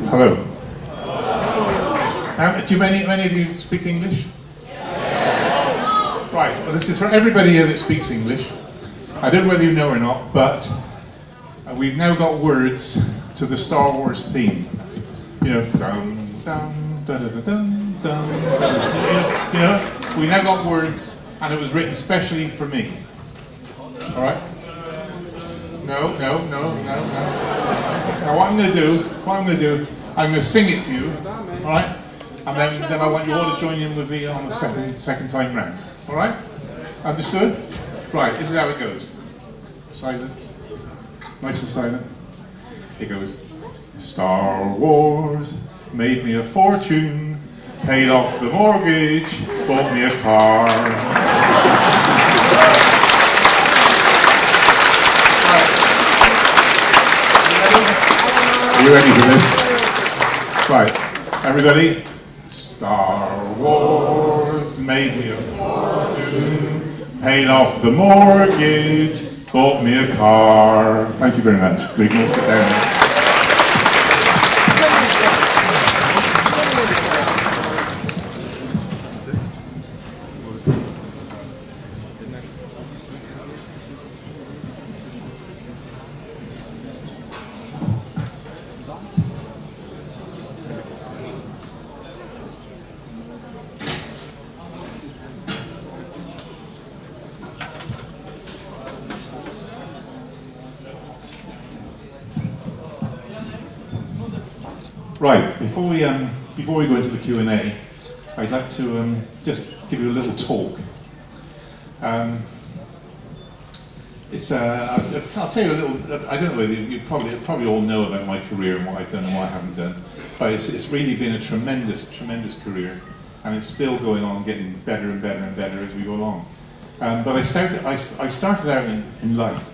Hello. Do many of you speak English? Yes. Right, well this is for everybody here that speaks English. I don't know whether you know or not, but we've now got words to the Star Wars theme. You know, dum, dum, da, da, da, dum, dum, dum. You know, we now got words, and it was written specially for me. All right? No. Now what I'm going to do, I'm going to sing it to you, all right? And then I want you all to join in with me on the second time round. All right? Understood? Right. This is how it goes. Silence. Nice and silent. It goes. Star Wars made me a fortune, paid off the mortgage, bought me a car. Are you ready for this? Right, everybody. Star Wars made me a fortune, paid off the mortgage, bought me a car. Thank you very much. We can all sit down. Right, before we go into the Q&A, I'd like to just give you a little talk. I'll tell you a little. I don't know whether you probably all know about my career and what I've done and what I haven't done, but it's really been a tremendous career, and it's still going on, getting better and better and better as we go along. But I started out in life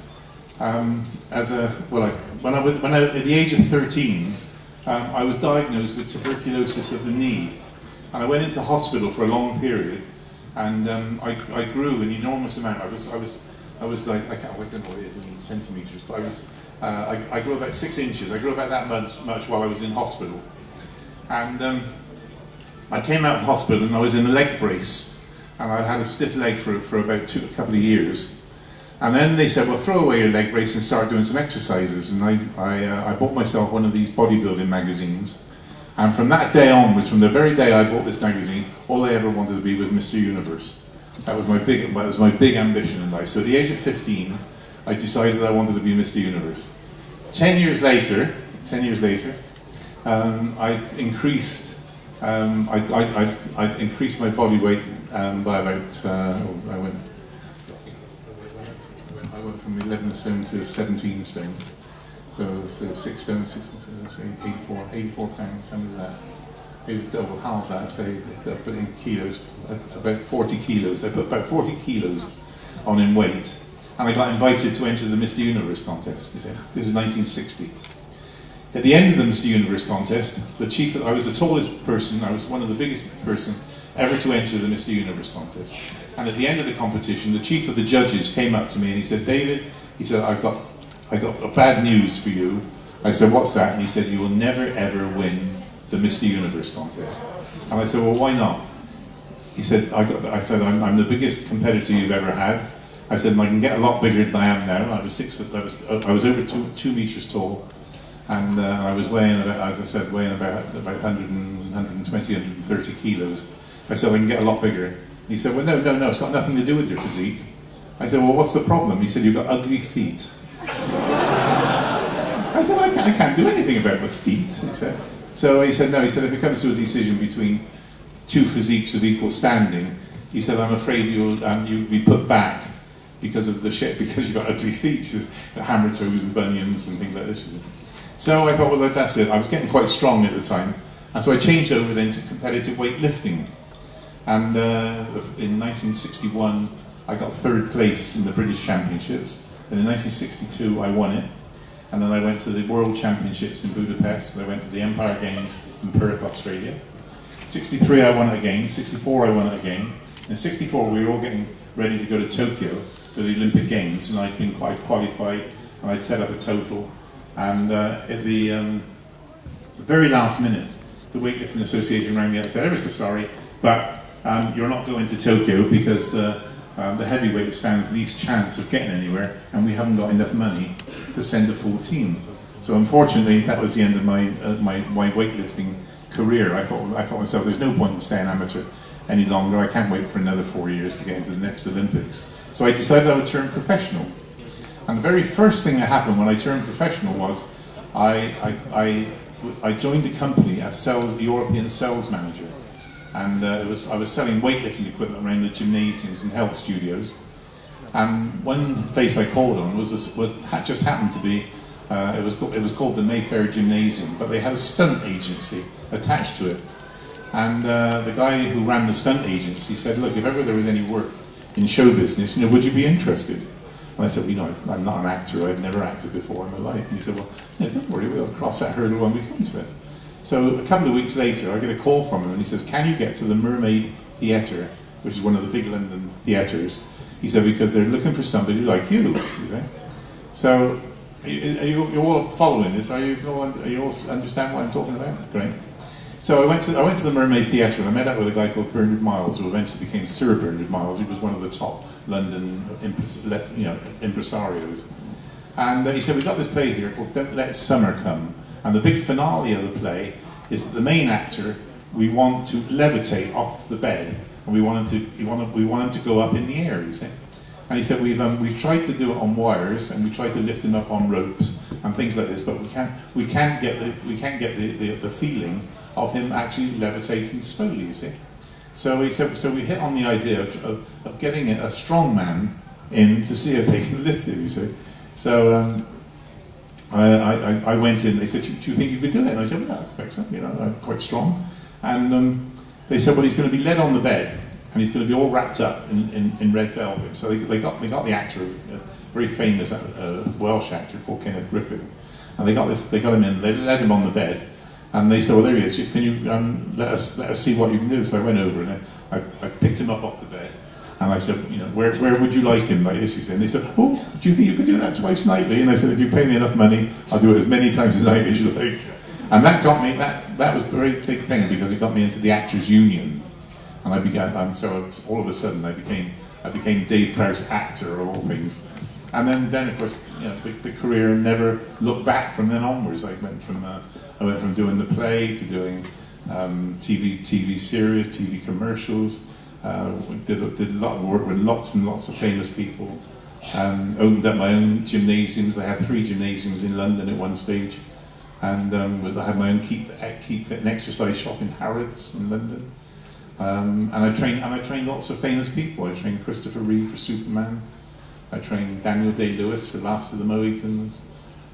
as a when I at the age of 13. I was diagnosed with tuberculosis of the knee, and I went into hospital for a long period, and I grew an enormous amount. I was like, I don't know what it is in centimeters, but I grew about 6 inches. I grew about that much while I was in hospital, and I came out of hospital and I was in a leg brace, and I had a stiff leg for about a couple of years. And then they said, well, throw away your leg brace and start doing some exercises. And I bought myself one of these bodybuilding magazines. And from that day onwards, from the very day I bought this magazine, all I ever wanted to be was Mr. Universe. That was my big ambition in life. So at the age of 15, I decided I wanted to be Mr. Universe. 10 years later, I increased my body weight by about, I went from 11 stone to 17 stone. So 6 stone, 84 pounds, how much is that? It was double, half that, say, but in kilos, about 40 kilos. I put about 40 kilos on in weight. And I got invited to enter the Mr. Universe contest. This is 1960. At the end of the Mr. Universe contest, I was the tallest person, I was one of the biggest person ever to enter the Mr. Universe contest. And at the end of the competition, the chief of the judges came up to me and he said, David, he said, I got bad news for you. I said, what's that? And he said, you will never ever win the Mr. Universe contest. And I said, well, why not? He said, I said, I'm the biggest competitor you've ever had. I said, I can get a lot bigger than I am now. I was 6 foot, I was over 2 meters tall. And I was weighing about, as I said, about 120, 130 kilos. I said, I can get a lot bigger. He said, well, no, it's got nothing to do with your physique. I said, well, what's the problem? He said, you've got ugly feet. I said, I can't do anything about my feet. He said. So he said, no, he said, if it comes to a decision between 2 physiques of equal standing, he said, I'm afraid you'll be put back because of because you've got ugly feet, hammer toes and bunions and things like this. So I thought, well, that's it. I was getting quite strong at the time. And so I changed over then to competitive weightlifting. And in 1961, I got 3rd place in the British Championships. And in 1962, I won it. And then I went to the World Championships in Budapest. And I went to the Empire Games in Perth, Australia. 63, I won it again. 64, I won it again. In 64, we were all getting ready to go to Tokyo for the Olympic Games. And I'd been quite qualified. And I'd set up a total. And the very last minute, the Weightlifting Association rang me up and said, ever so sorry, but you're not going to Tokyo because the heavyweight stands least chance of getting anywhere, and we haven't got enough money to send a full team. So unfortunately, that was the end of my my weightlifting career. I thought myself, there's no point in staying amateur any longer. I can't wait for another 4 years to get into the next Olympics. So I decided I would turn professional. And the very first thing that happened when I turned professional was I joined a company as European sales manager. And I was selling weightlifting equipment around the gymnasiums and health studios. And one place I called on just happened to be, it was called the Mayfair Gymnasium, but they had a stunt agency attached to it. And the guy who ran the stunt agency said, look, if ever there was any work in show business, would you be interested? And I said, I'm not an actor, I've never acted before in my life. And he said, well, don't worry, we'll cross that hurdle when we come to it. So a couple of weeks later, I get a call from him, and he says, can you get to the Mermaid Theatre, which is one of the big London theatres? He said, because they're looking for somebody like you. So, are you all following this? Are you all understand what I'm talking about? Great. So I went to the Mermaid Theatre, and I met up with a guy called Bernard Miles, who eventually became Sir Bernard Miles. He was one of the top London impresarios. And he said, we've got this play here called Don't Let Summer Come. And the big finale of the play is that the main actor, we want to levitate off the bed, and we want him to go up in the air, you see. And he said, we've tried to do it on wires, and we tried to lift him up on ropes and things like this, but we can't get the feeling of him actually levitating slowly, you see. So he said, so we hit on the idea of getting a strong man in to see if they can lift him, you see. So I went in. They said, do you think you could do it? And I said, well, I expect so. I'm quite strong. And they said, well, he's going to be led on the bed, and he's going to be all wrapped up in red velvet. So they got the actor, a very famous Welsh actor called Kenneth Griffith, and they got him in. They led him on the bed, and they said, well, there he is. Can you let us see what you can do? So I went over and I picked him up off the bed. And I said, where would you like him like this? And they said, oh, do you think you could do that twice nightly? And I said, if you pay me enough money, I'll do it as many times a night as you like. And that got me, that was a very big thing, because it got me into the Actors Union. And so all of a sudden I became Dave Prowse actor of all things. And then of course, the career never looked back from then onwards. I went from doing the play to doing TV series, TV commercials. Did a lot of work with lots and lots of famous people. Opened up my own gymnasiums. I had 3 gymnasiums in London at one stage, and I had my own Keep Fit and Exercise shop in Harrods in London. And I trained lots of famous people. I trained Christopher Reeve for Superman. I trained Daniel Day-Lewis for Last of the Mohicans.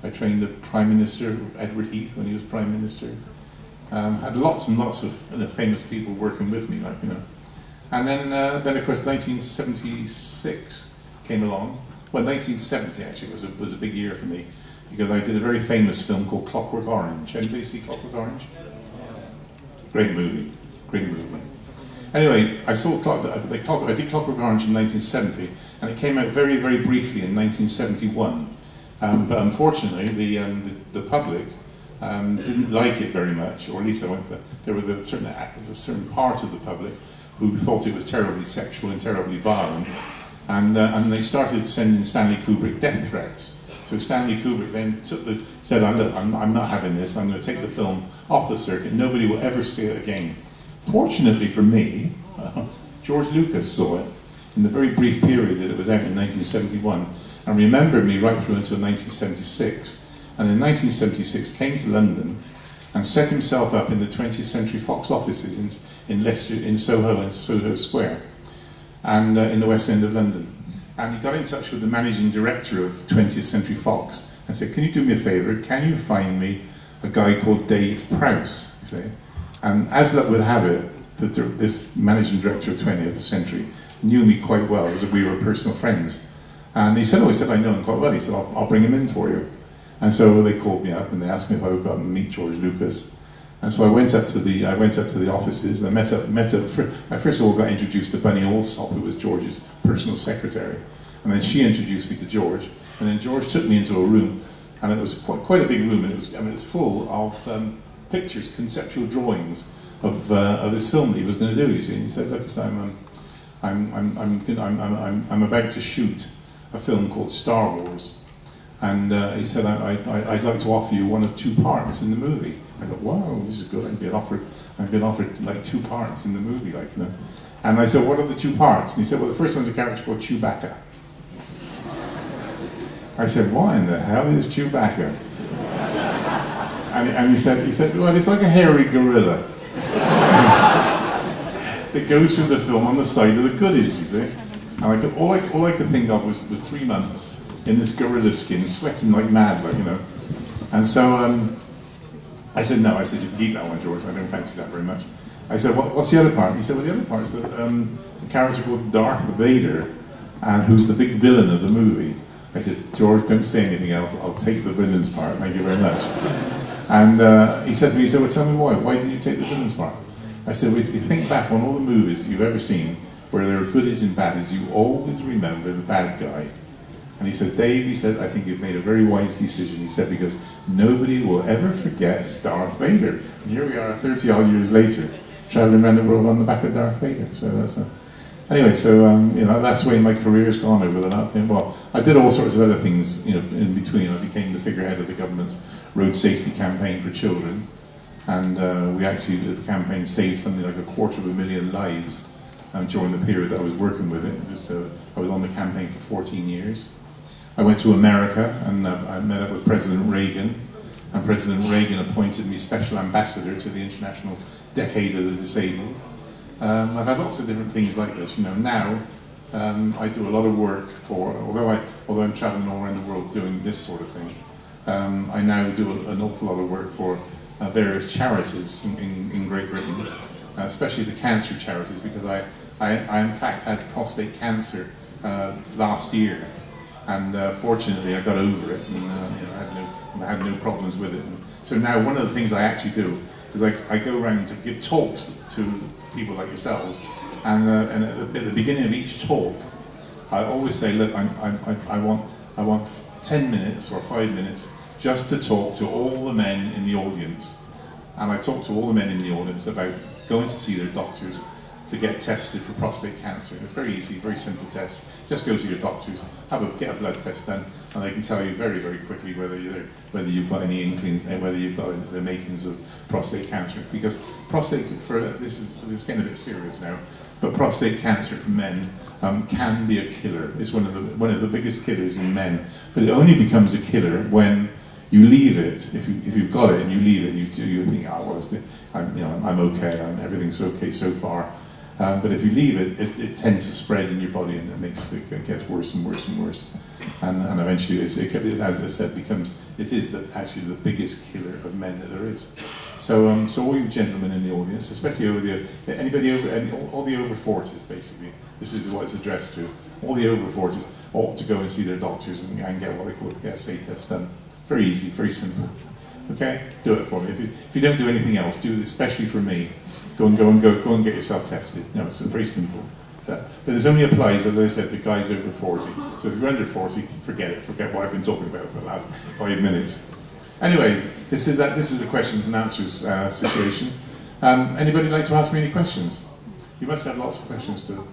I trained the Prime Minister Edward Heath when he was Prime Minister. Had lots and lots of famous people working with me, And then of course 1976 came along. Well, 1970 actually was a big year for me, because I did a very famous film called Clockwork Orange. Anybody see Clockwork Orange? Great movie, great movie. Anyway, I did Clockwork Orange in 1970, and it came out very, very briefly in 1971. But unfortunately, the public didn't like it very much, or at least there was a certain part of the public who thought it was terribly sexual and terribly violent, and they started sending Stanley Kubrick death threats. So Stanley Kubrick then said, look, I'm not having this, I'm going to take the film off the circuit, nobody will ever see it again. Fortunately for me, George Lucas saw it in the very brief period that it was out in 1971, and remembered me right through until 1976, and in 1976 came to London and set himself up in the 20th Century Fox offices in Soho and Soho Square, and in the West End of London. And he got in touch with the managing director of 20th Century Fox and said, can you do me a favour, can you find me a guy called Dave Prowse? You see? And as luck would have it, this managing director of 20th Century knew me quite well, as we were personal friends. And he said, I know him quite well. He said, I'll bring him in for you. And so they called me up and they asked me if I would go up and meet George Lucas. And so I went up to the offices, and I first of all got introduced to Bunny Allsop, who was George's personal secretary. And then she introduced me to George. And then George took me into a room, and it was quite a big room, and it was full of pictures, conceptual drawings of this film that he was going to do. You see, and he said, "Look, I'm about to shoot a film called Star Wars, and he said I'd like to offer you one of 2 parts in the movie." I thought, "Wow, this is good. I've been offered like 2 parts in the movie, like, you know." And I said, "What are the 2 parts?" And he said, "Well, the first one's a character called Chewbacca." I said, "What in the hell is Chewbacca?" And he said, "Well, it's like a hairy gorilla that goes through the film on the side of the goodies, you see." And all I could think of was 3 months in this gorilla skin, sweating like mad, like, you know. And so I said, "No," I said, "You can keep that one, George. I don't fancy that very much." I said, "What's the other part?" He said, "Well, the other part is a character called Dartha Vadera, and who's the big villain of the movie." I said, "George, don't say anything else. I'll take the villain's part. Thank you very much." And he said to me, "Well, tell me why. Why did you take the villain's part?" I said, "Well, if you think back on all the movies you've ever seen where there are goodies and baddies, you always remember the bad guy." And he said, "Dave," he said, "I think you've made a very wise decision." He said, "Because nobody will ever forget Darth Vader." And here we are 30 odd years later, traveling around the world on the back of Darth Vader. So that's anyway, so you know, that's the way my career's gone over the last thing. Well, I did all sorts of other things, you know, in between. I became the figurehead of the government's road safety campaign for children. And we actually, the campaign saved something like 250,000 lives during the period that I was working with it. I was on the campaign for 14 years. I went to America and I met up with President Reagan, and President Reagan appointed me Special Ambassador to the International Decade of the Disabled. I've had lots of different things like this. You know, now I do a lot of work for, although I'm traveling all around the world doing this sort of thing, I now do an awful lot of work for various charities in Great Britain, especially the cancer charities, because I in fact had prostate cancer last year, and fortunately I got over it, and you know, I had no problems with it. And so now one of the things I actually do is I go around to give talks to people like yourselves, and at the beginning of each talk, I always say, "Look, I want 10 minutes or 5 minutes just to talk to all the men in the audience." And I talk to all the men in the audience about going to see their doctors to get tested for prostate cancer. It's very easy, very simple test. Just go to your doctors, get a blood test done, and they can tell you very, very quickly whether you've got any inklings and whether you've got the makings of prostate cancer. Because prostate, this is getting a bit serious now, but prostate cancer for men can be a killer. It's one of the biggest killers in men, but it only becomes a killer when you leave it. If you've got it and you leave it, and you think, "Oh, well, I'm okay. Everything's okay so far." But if you leave it, it tends to spread in your body, and it gets worse and worse and worse. And eventually, it, as I said, it is actually the biggest killer of men that there is. So all you gentlemen in the audience, especially all the over 40s, basically, this is what it's addressed to. All the over 40s ought to go and see their doctors and get what they call a PSA test done. Very easy, very simple. Okay, do it for me. If you don't do anything else, do this especially for me. Go and get yourself tested. No, it's very simple. But it only applies, as I said, to guys over 40. So if you're under 40, forget it. Forget what I've been talking about for the last 5 minutes. Anyway, this is the questions and answers situation. Anybody like to ask me any questions? You must have lots of questions too.